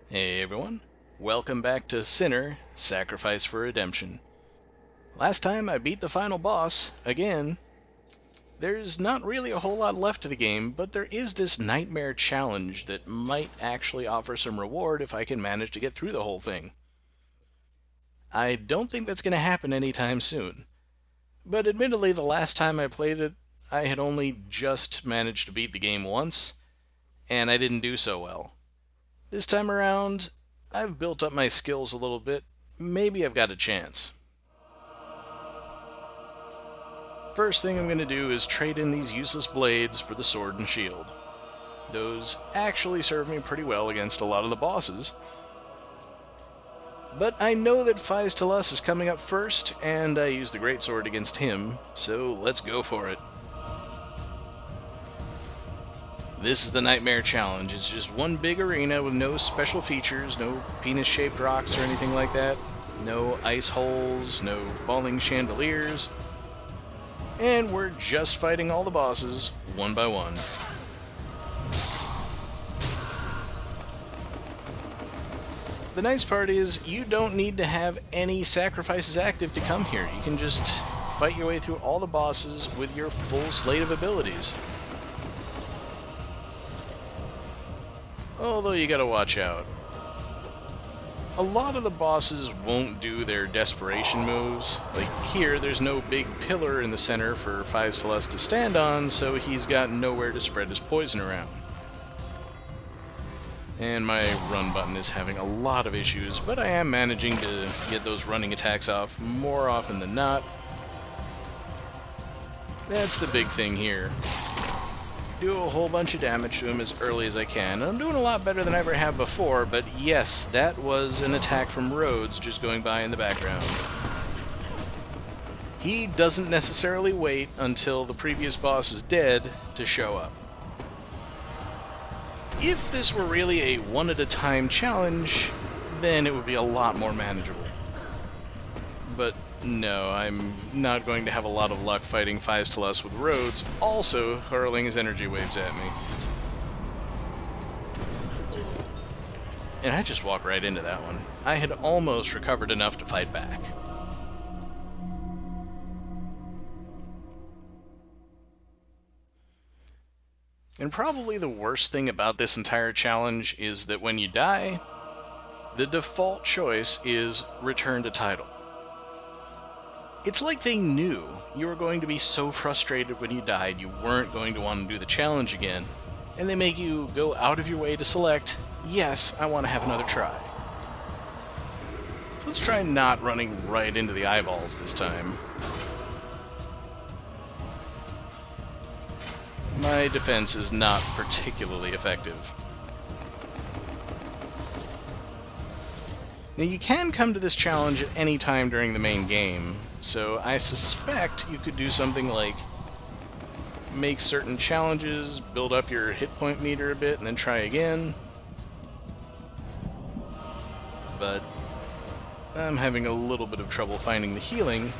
Hey everyone, welcome back to Sinner, Sacrifice for Redemption. Last time I beat the final boss, again. There's not really a whole lot left of the game, but there is this nightmare challenge that might actually offer some reward if I can manage to get through the whole thing. I don't think that's going to happen anytime soon. But admittedly, the last time I played it, I had only just managed to beat the game once, and I didn't do so well. This time around, I've built up my skills a little bit. Maybe I've got a chance. First thing I'm going to do is trade in these useless blades for the sword and shield. Those actually serve me pretty well against a lot of the bosses. But I know that Phystelus is coming up first, and I use the greatsword against him, so let's go for it. This is the Nightmare Challenge. It's just one big arena with no special features, no penis-shaped rocks or anything like that, no ice holes, no falling chandeliers, and we're just fighting all the bosses one by one. The nice part is you don't need to have any sacrifices active to come here. You can just fight your way through all the bosses with your full slate of abilities. Although you gotta watch out. A lot of the bosses won't do their desperation moves. Like here, there's no big pillar in the center for Phystelus to stand on, so he's got nowhere to spread his poison around. And my run button is having a lot of issues, but I am managing to get those running attacks off more often than not. That's the big thing here. Do a whole bunch of damage to him as early as I can. I'm doing a lot better than I ever have before, but yes, that was an attack from Rhodes just going by in the background. He doesn't necessarily wait until the previous boss is dead to show up. If this were really a one-at-a-time challenge, then it would be a lot more manageable. But no, I'm not going to have a lot of luck fighting Phystelus with Rhodes also hurling his energy waves at me. And I just walked right into that one. I had almost recovered enough to fight back. And probably the worst thing about this entire challenge is that when you die, the default choice is return to title. It's like they knew you were going to be so frustrated when you died you weren't going to want to do the challenge again, and they make you go out of your way to select, yes, I want to have another try. So let's try not running right into the eyeballs this time. My defense is not particularly effective. Now you can come to this challenge at any time during the main game, so I suspect you could do something like make certain challenges, build up your hit point meter a bit, and then try again. But I'm having a little bit of trouble finding the healing.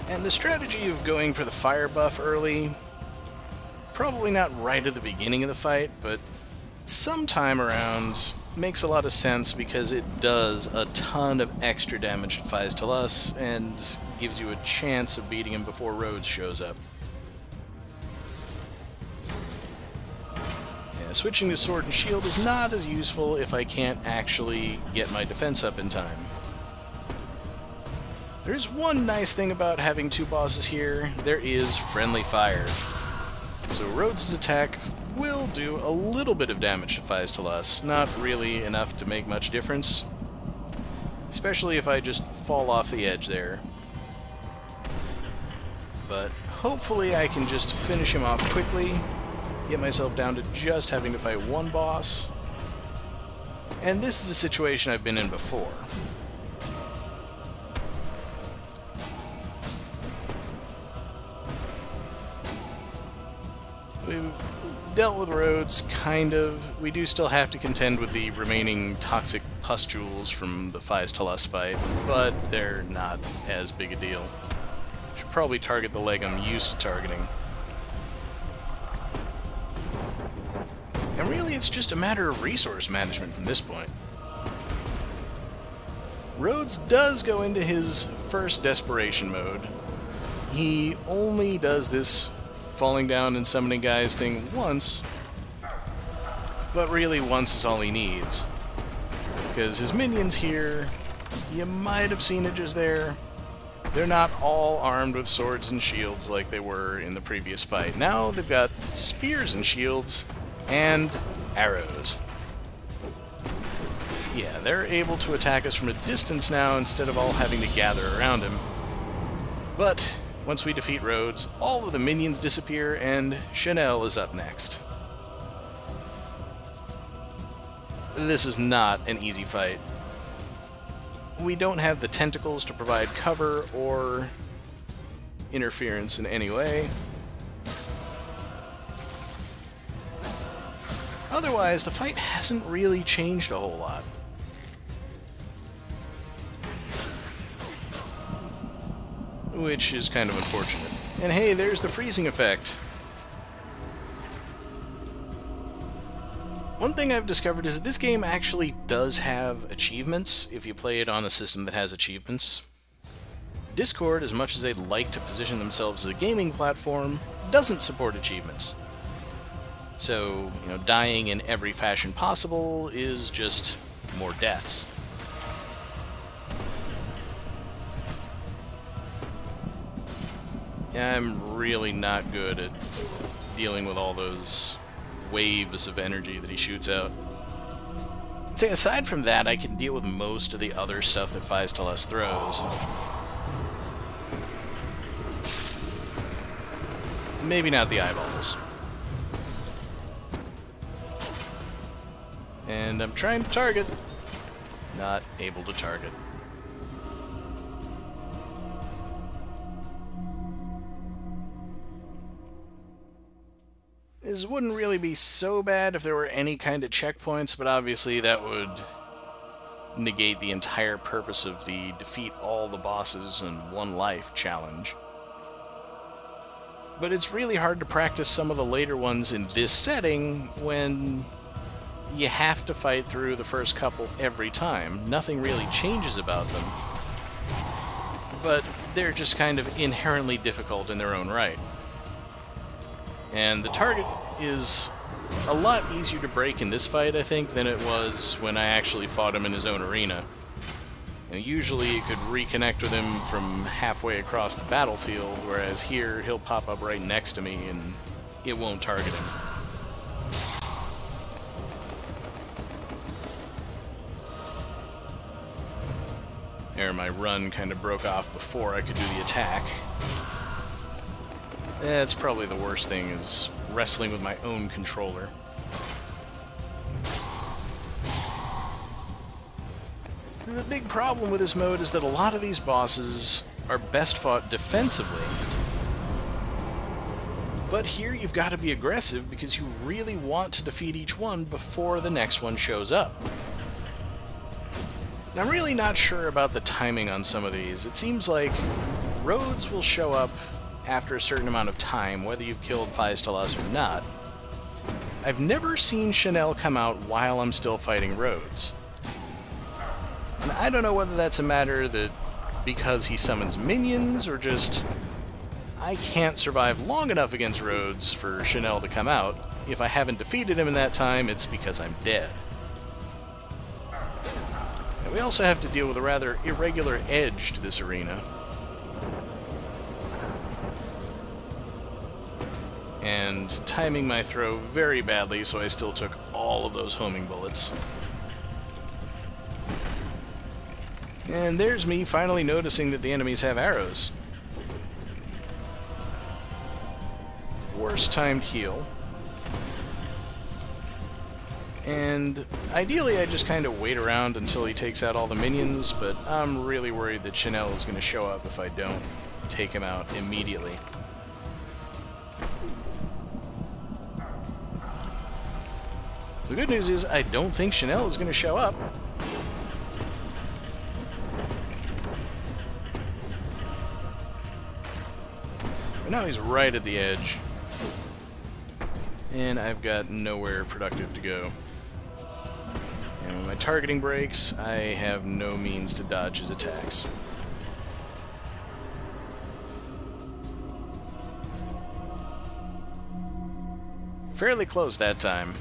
And the strategy of going for the fire buff early, probably not right at the beginning of the fight, but sometime around makes a lot of sense because it does a ton of extra damage to Phystelus and gives you a chance of beating him before Rhodes shows up. Yeah, switching to sword and shield is not as useful if I can't actually get my defense up in time. There's one nice thing about having two bosses here. There is friendly fire. So Rhodes' attack will do a little bit of damage to Phystelus, not really enough to make much difference. Especially if I just fall off the edge there. But hopefully I can just finish him off quickly, get myself down to just having to fight one boss. And this is a situation I've been in before. We've dealt with Rhodes, kind of. We do still have to contend with the remaining toxic pustules from the Phystelus fight, but they're not as big a deal. Should probably target the leg I'm used to targeting. And really, it's just a matter of resource management from this point. Rhodes does go into his first desperation mode. He only does this falling down and summoning guys thing once, but really once is all he needs. Because his minions here, you might have seen it just there, they're not all armed with swords and shields like they were in the previous fight. Now they've got spears and shields and arrows. Yeah, they're able to attack us from a distance now instead of all having to gather around him. But once we defeat Rhodes, all of the minions disappear and Chanel is up next. This is not an easy fight. We don't have the tentacles to provide cover or interference in any way. Otherwise, the fight hasn't really changed a whole lot. Which is kind of unfortunate. And hey, there's the freezing effect. One thing I've discovered is that this game actually does have achievements if you play it on a system that has achievements. Discord, as much as they'd like to position themselves as a gaming platform, doesn't support achievements. So, you know, dying in every fashion possible is just more deaths. I'm really not good at dealing with all those waves of energy that he shoots out. I'd say aside from that, I can deal with most of the other stuff that Phystalos throws. Maybe not the eyeballs. And I'm trying to target. Not able to target. This wouldn't really be so bad if there were any kind of checkpoints, but obviously that would negate the entire purpose of the defeat all the bosses in one life challenge. But it's really hard to practice some of the later ones in this setting when you have to fight through the first couple every time. Nothing really changes about them, but they're just kind of inherently difficult in their own right. And the target is a lot easier to break in this fight, I think, than it was when I actually fought him in his own arena. And usually you could reconnect with him from halfway across the battlefield, whereas here he'll pop up right next to me and it won't target him. There, my run kind of broke off before I could do the attack. That's probably the worst thing, is wrestling with my own controller. The big problem with this mode is that a lot of these bosses are best fought defensively. But here you've got to be aggressive because you really want to defeat each one before the next one shows up. And I'm really not sure about the timing on some of these. It seems like Rhodes will show up after a certain amount of time, whether you've killed Phystalos or not. I've never seen Chanel come out while I'm still fighting Rhodes. And I don't know whether that's a matter that because he summons minions, or just I can't survive long enough against Rhodes for Chanel to come out. If I haven't defeated him in that time, it's because I'm dead. And we also have to deal with a rather irregular edge to this arena. And timing my throw very badly, so I still took all of those homing bullets. And there's me finally noticing that the enemies have arrows. Worst timed heal. And ideally I just kind of wait around until he takes out all the minions, but I'm really worried that Chanel is going to show up if I don't take him out immediately. The good news is I don't think Chanel is going to show up. But now he's right at the edge. and I've got nowhere productive to go. And when my targeting breaks, I have no means to dodge his attacks. Fairly close that time.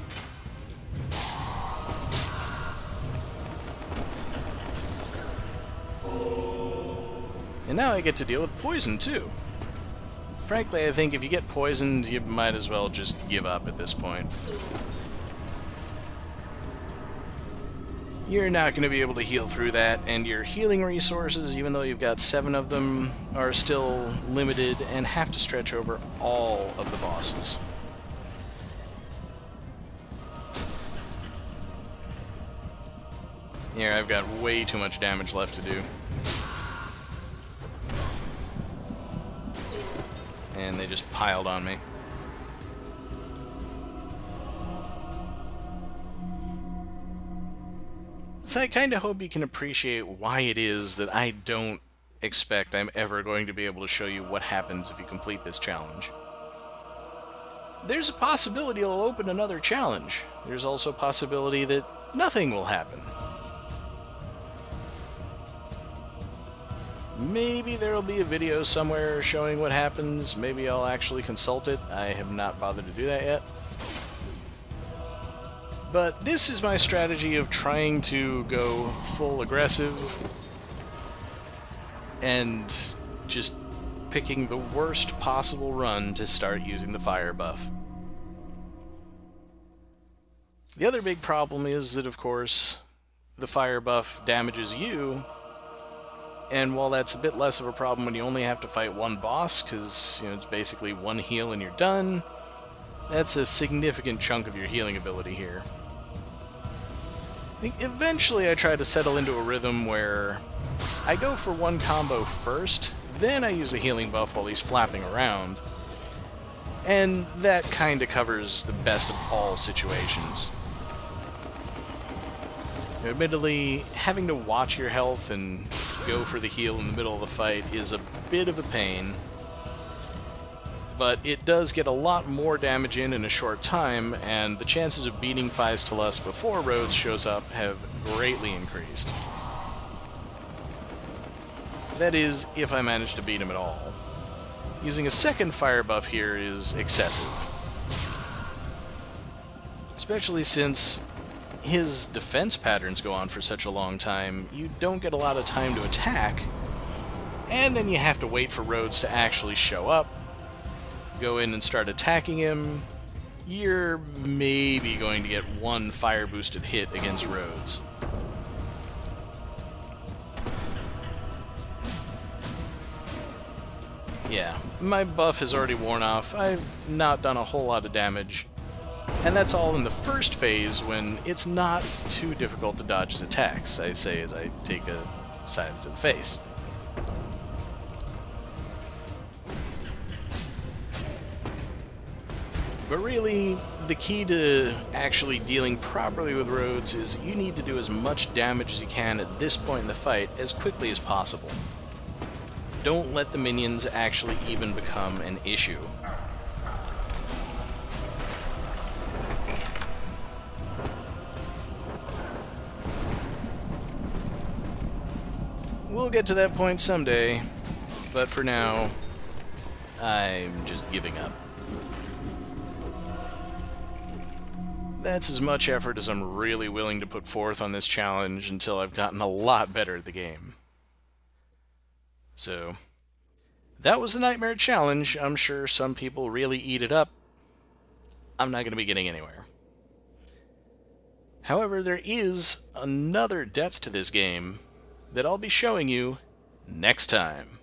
And now I get to deal with poison, too. Frankly, I think if you get poisoned, you might as well just give up at this point. You're not going to be able to heal through that, and your healing resources, even though you've got 7 of them, are still limited and have to stretch over all of the bosses. Here, I've got way too much damage left to do. And they just piled on me. So I kind of hope you can appreciate why it is that I don't expect I'm ever going to be able to show you what happens if you complete this challenge. There's a possibility it'll open another challenge. There's also a possibility that nothing will happen. Maybe there'll be a video somewhere showing what happens. Maybe I'll actually consult it. I have not bothered to do that yet. But this is my strategy of trying to go full aggressive and just picking the worst possible run to start using the fire buff. The other big problem is that, of course, the fire buff damages you. And while that's a bit less of a problem when you only have to fight one boss, because it's basically one heal and you're done, that's a significant chunk of your healing ability here. I think eventually I try to settle into a rhythm where I go for one combo first, then I use a healing buff while he's flapping around, and that kind of covers the best of all situations. Admittedly, having to watch your health and go for the heal in the middle of the fight is a bit of a pain, but it does get a lot more damage in a short time, and the chances of beating Faistalus before Rhodes shows up have greatly increased. That is, if I manage to beat him at all. Using a second fire buff here is excessive. Especially since his defense patterns go on for such a long time, you don't get a lot of time to attack, and then you have to wait for Rhodes to actually show up, go in and start attacking him. You're maybe going to get one fire-boosted hit against Rhodes. Yeah, my buff has already worn off. I've not done a whole lot of damage. And that's all in the first phase, when it's not too difficult to dodge his attacks, I say as I take a scythe to the face. But really, the key to actually dealing properly with Rhodes is you need to do as much damage as you can at this point in the fight as quickly as possible. Don't let the minions actually even become an issue. We'll get to that point someday, but for now, I'm just giving up. That's as much effort as I'm really willing to put forth on this challenge until I've gotten a lot better at the game. So, that was the Nightmare Challenge. I'm sure some people really eat it up. I'm not going to be getting anywhere. However, there is another depth to this game that I'll be showing you next time.